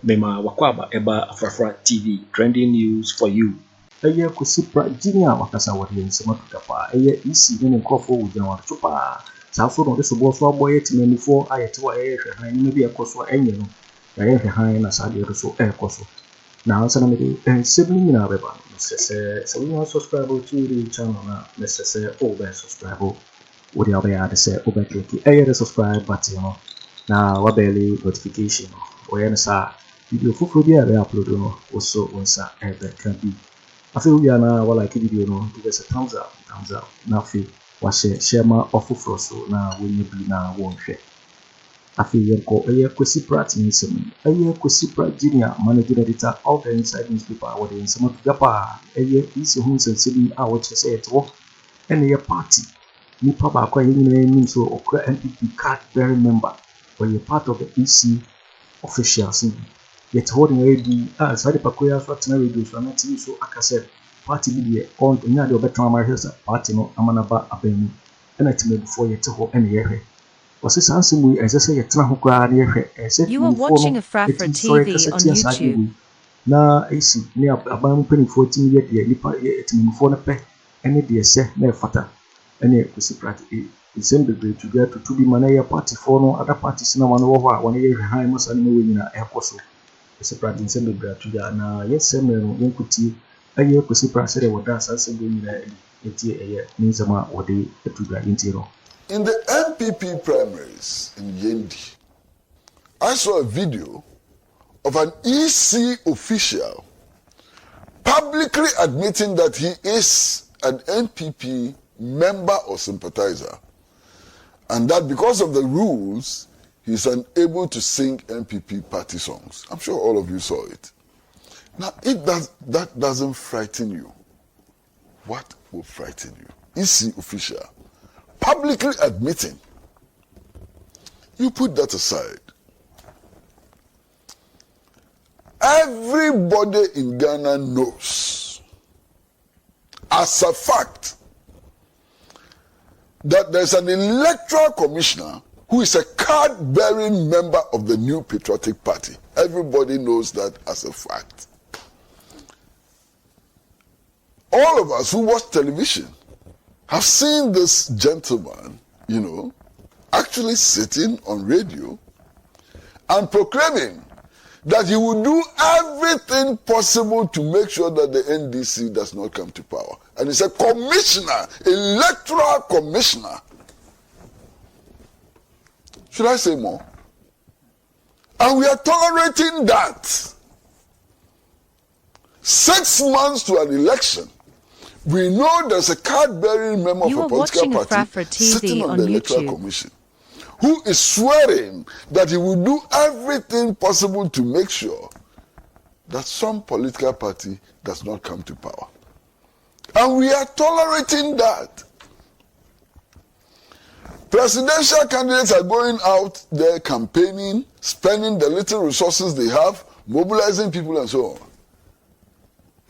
Mema wakwaba eba Afrafra TV, trending news for you. Eye Kwesi Pratt JNR wakasa wadi nsema tutapa. Eye EC nene nkrofo wujina watupa. Safo no deso bo so aboye timemufo ayetiwa hwehwe ni mebi ekoso enye no. Ya hwehwe na sade deso ekoso. Na ansa na mede ensebni nyina beba. Se we subscribe to the channel na necessary over subscribe. What you have to say over click the subscribe button no. Na wabeli notification no. Oya sa video fufu bi a upload no also onsa can be. I feel we are now like video no give us a thumbs up na feel wa share ma ofofro so na wenye bi na won hwe afi yenko eye Kwesi Pratt nsem eye Kwesi Pratt JNR managing editor of the Inside newspaper what in some Japa eye isi hu nsensem a wo che say eto ene ye party nipa ba kwa yin nim so okra MPP card bearing member or you part of the EC officials yet holding a side pakoya so atena radio so na TV so akase party bi de on nya de obetwa ma hwesa party no amanaba abanu ena time before yet ho ene yehwe was sanse mu esese yetena ho kwa na yehwe ese You are watching Afrafra TV on YouTube. Na isi ni aban penny 14 year de nipa etime before na pe ene de se na fata ene Kwesi Pratt December to get to be manaya party for no other parties na one over one year high most animal winner ekoso Kwesi Pratt December to ya na yes no yenkuti aye Kwesi Pratt say what dance as go nyina etie eye nzama wode etuga intiro. In the MPP primaries in Yendi, I saw a video of an EC official publicly admitting that he is an MPP member or sympathizer, and that because of the rules, he's unable to sing MPP party songs. I'm sure all of you saw it. Now, that doesn't frighten you, what will frighten you? EC official publicly admitting. You put that aside. Everybody in Ghana knows, as a fact, that there's an electoral commissioner who is a card-bearing member of the New Patriotic Party. Everybody knows that as a fact. All of us who watch television have seen this gentleman, actually sitting on radio and proclaiming that he will do everything possible to make sure that the NDC does not come to power. And he's a commissioner, electoral commissioner. Should I say more? And we are tolerating that. 6 months to an election, we know there's a card-bearing member of a political party sitting on the Electoral Commission who is swearing that he will do everything possible to make sure that some political party does not come to power. And we are tolerating that. Presidential candidates are going out there campaigning, spending the little resources they have, mobilizing people and so on.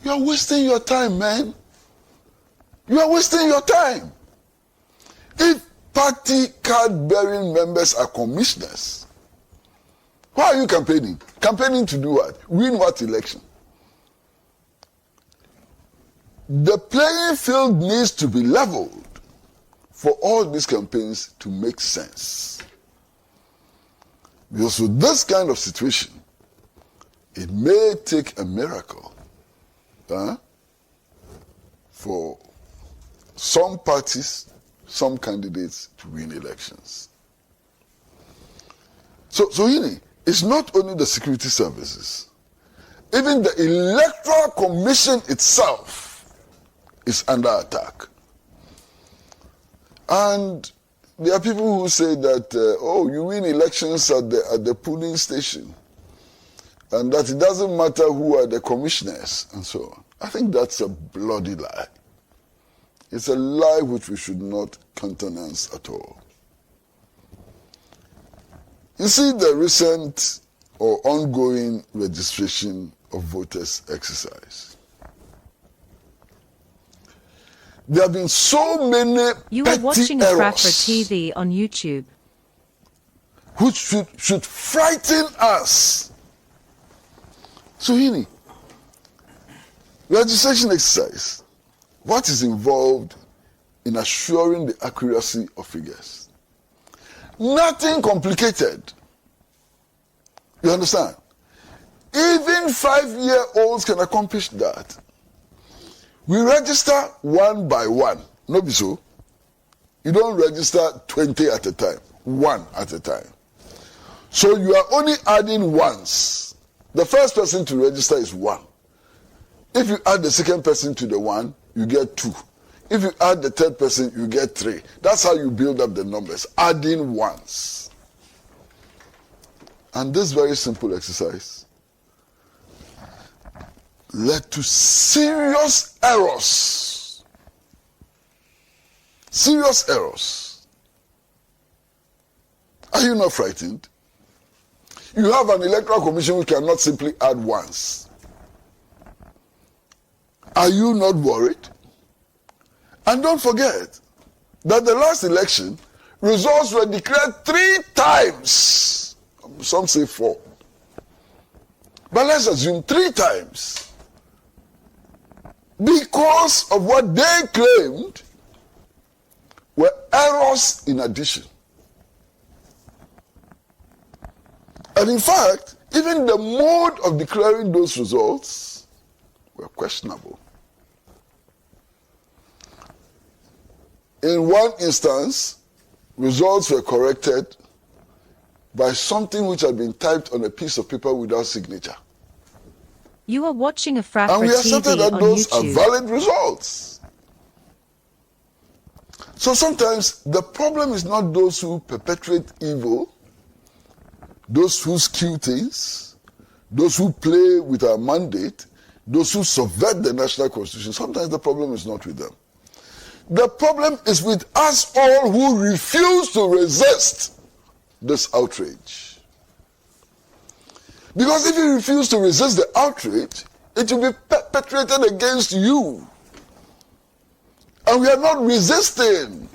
You are wasting your time, man. You are wasting your time. If party card-bearing members are commissioners, why are you campaigning? Campaigning to do what? Win what election? The playing field needs to be leveled for all these campaigns to make sense. Because with this kind of situation, it may take a miracle for some parties, some candidates to win elections. So it's not only the security services, even the Electoral Commission itself is under attack. And there are people who say that, you win elections at the polling station, and that it doesn't matter who are the commissioners, and so on. I think that's a bloody lie. It's a lie which we should not countenance at all. You see the recent or ongoing registration of voters exercise. There have been so many You are watching Afrafra TV on YouTube. Which should frighten us. So, Hini, registration exercise, what is involved in assuring the accuracy of figures? Nothing complicated. You understand? Even 5-year-olds can accomplish that. We register one by one. No be so. You don't register 20 at a time. One at a time. So you are only adding once. The first person to register is 1. If you add the second person to the 1, you get 2. If you add the third person, you get 3. That's how you build up the numbers, adding once. And this very simple exercise led to serious errors. Serious errors. Are you not frightened? You have an electoral commission which cannot simply add once. Are you not worried? And don't forget that the last election, results were declared 3 times. Some say 4. But let's assume 3 times. Because of what they claimed were errors in addition. And in fact, even the mode of declaring those results were questionable. In one instance, results were corrected by something which had been typed on a piece of paper without signature. You are watching a Frafra And we accepted TV that on those are YouTube. valid results. So sometimes the problem is not those who perpetrate evil, those who skew things, those who play with our mandate, those who subvert the national constitution. Sometimes the problem is not with them. The problem is with us all who refuse to resist this outrage. Because if you refuse to resist the outrage, it will be perpetrated against you. And we are not resisting.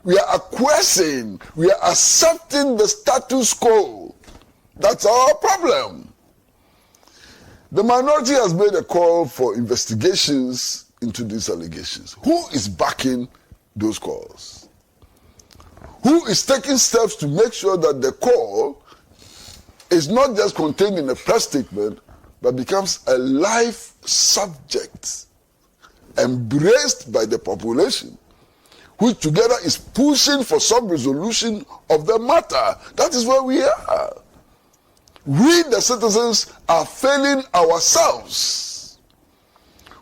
We are acquiescing. We are accepting the status quo. That's our problem. The minority has made a call for investigations into these allegations. Who is backing those calls? Who is taking steps to make sure that the call is not just contained in a press statement, but becomes a live subject embraced by the population, which together is pushing for some resolution of the matter? That is where we are. We, the citizens, are failing ourselves.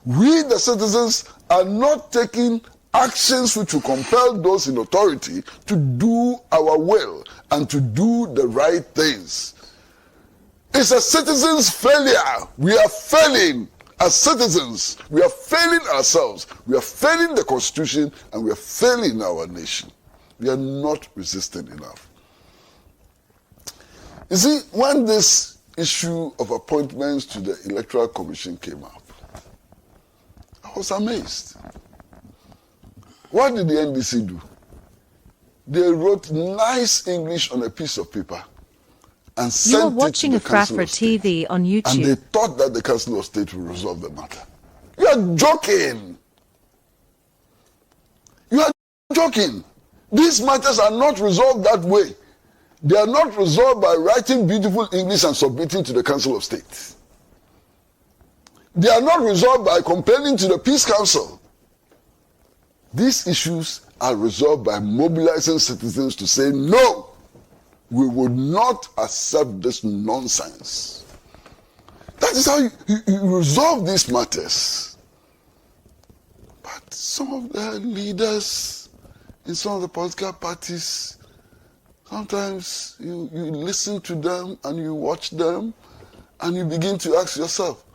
We, the citizens, are not taking actions which will compel those in authority to do our will and to do the right things. It's a citizen's failure. We are failing as citizens. We are failing ourselves. We are failing the Constitution, and we are failing our nation. We are not resisting enough. You see, when this issue of appointments to the Electoral Commission came up, I was amazed. What did the NDC do? They wrote nice English on a piece of paper and sent You are watching it a to the Council Frafra of State. TV on And they YouTube. thought that the Council of State will resolve the matter. You are joking. You are joking. These matters are not resolved that way. They are not resolved by writing beautiful English and submitting to the Council of State. They are not resolved by complaining to the Peace Council. These issues are resolved by mobilizing citizens to say, no, we would not accept this nonsense. That is how you resolve these matters. But some of the leaders in some of the political parties, sometimes you listen to them and you watch them and you begin to ask yourself,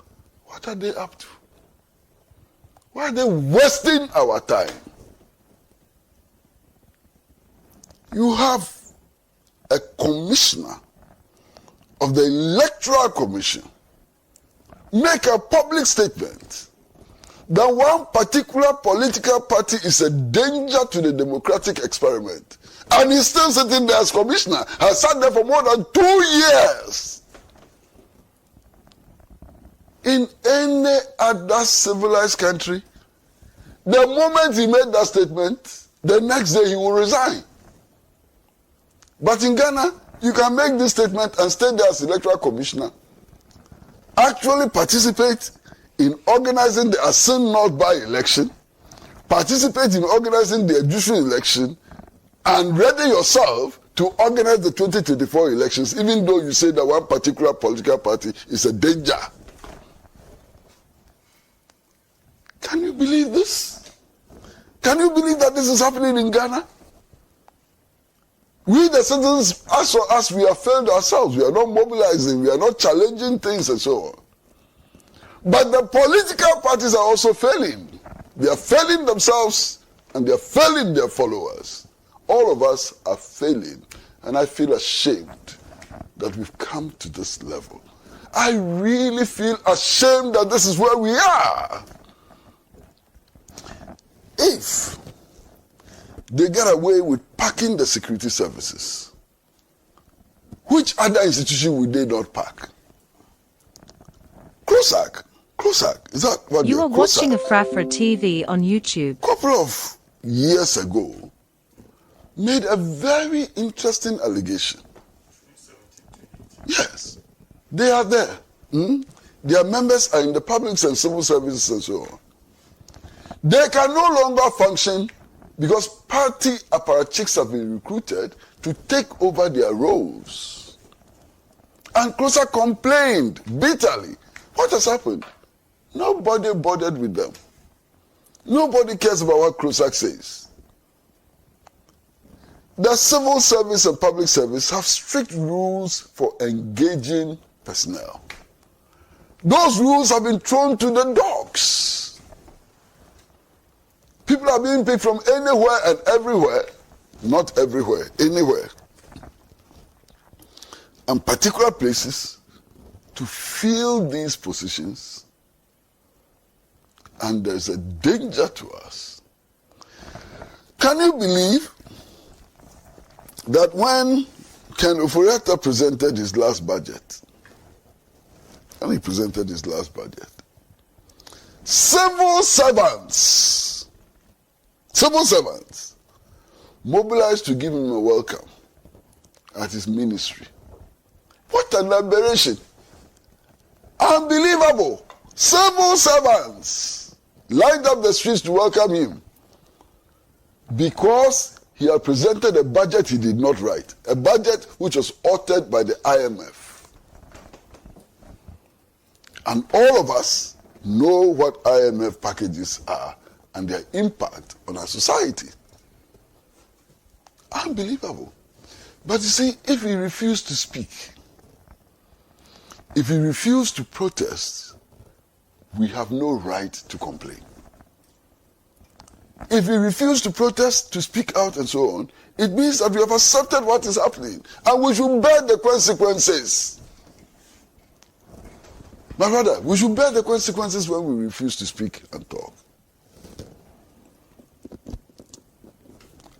what are they up to? Why are they wasting our time? You have a commissioner of the Electoral Commission make a public statement that one particular political party is a danger to the democratic experiment. And he's still sitting there as commissioner, has sat there for more than 2 years. in any other civilized country, the moment he made that statement, the next day he will resign. But in Ghana, you can make this statement and stay there as electoral commissioner, actually participate in organizing the Asin North by-election, participate in organizing the Ejushu election, and ready yourself to organize the 2024 elections, even though you say that one particular political party is a danger. Can you believe this? Can you believe that this is happening in Ghana? We, the citizens, as for us, we have failed ourselves. We are not mobilizing, we are not challenging things and so on. But the political parties are also failing. They are failing themselves and they are failing their followers. All of us are failing, and I feel ashamed that we've come to this level. I really feel ashamed that this is where we are. If they get away with packing the security services, which other institution would they not pack? CROSAC. CROSAC. Is that what you are watching CROSAC? Afrafra TV on YouTube. A couple of years ago, made a very interesting allegation. Yes, they are there. Their members are in the public and civil services and so on. They can no longer function because party apparatchiks have been recruited to take over their roles. And CROSAC complained bitterly. What has happened? Nobody bothered with them. Nobody cares about what CROSAC says. The civil service and public service have strict rules for engaging personnel. Those rules have been thrown to the dogs. People are being picked from anywhere and everywhere, not everywhere, anywhere, and particular places to fill these positions, and there's a danger to us. Can you believe that when Ken Ofori presented his last budget, and he presented his last budget, civil servants mobilized to give him a welcome at his ministry? What an aberration. Unbelievable. Civil servants lined up the streets to welcome him because he had presented a budget he did not write, a budget which was authored by the IMF. And all of us know what IMF packages are and their impact on our society. Unbelievable. But you see, if we refuse to speak, if we refuse to protest, we have no right to complain. If we refuse to protest, to speak out and so on, it means that we have accepted what is happening and we should bear the consequences. My brother, we should bear the consequences when we refuse to speak and talk.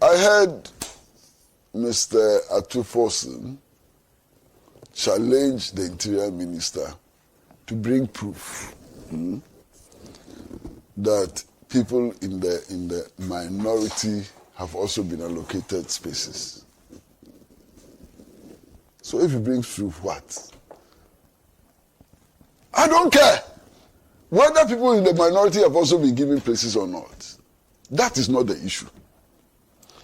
I heard Mr. Atufosin challenge the Interior Minister to bring proof that people in the minority have also been allocated spaces. So if he brings proof, what? I don't care whether people in the minority have also been given places or not. That is not the issue.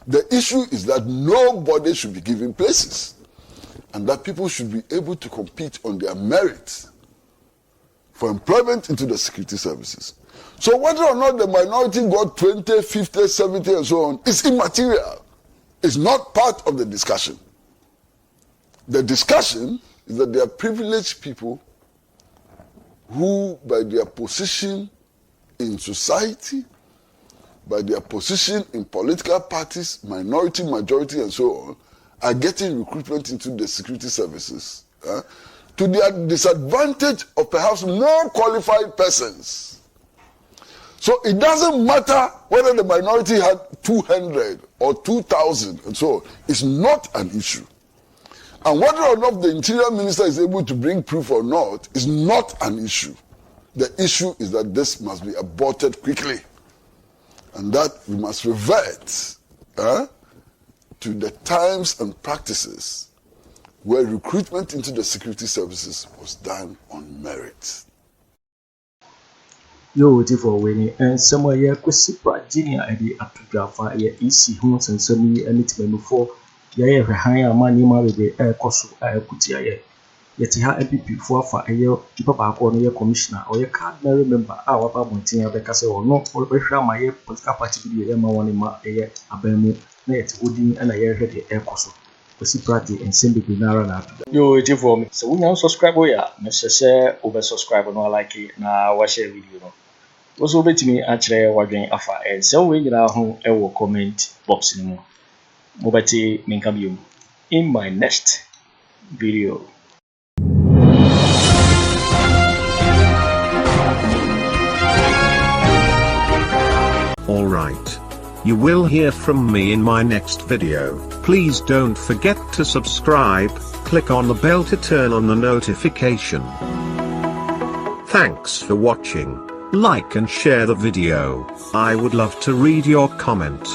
The issue is that nobody should be given places and that people should be able to compete on their merit for employment into the security services. So whether or not the minority got 20, 50, 70 and so on is immaterial. It's not part of the discussion. The discussion is that there are privileged people who, by their position in society, by their position in political parties, minority, majority, and so on, are getting recruitment into the security services to the disadvantage of perhaps more qualified persons. So it doesn't matter whether the minority had 200 or 2,000 and so on. It's not an issue. And whether or not the Interior Minister is able to bring proof or not is not an issue. The issue is that this must be aborted quickly, and that we must revert to the times and practices where recruitment into the security services was done on merit. Yo, for winning, and somewhere here, Kwesi Pratt JNR, the Atugaffa, EC Homes and Semi, and it's before Yaya hire money with the air cost Kutia. Yet, ha MPP for a year, Papa or your commissioner or your card may remember our Bawumia because or no, or my political party, Emma, a year, Abemu, net, Woodin, and a year ready air cost. Kwesi Pratt and send the Binara. Yo, it's for me. So we now subscribe, necessary over subscribe or like it now, watch a video. Was over to me actually waging afa and so we will comment box in Mobati Minkabium in my next video. Alright. You will hear from me in my next video. Please don't forget to subscribe, click on the bell to turn on the notification. Thanks for watching. Like and share the video. I would love to read your comment.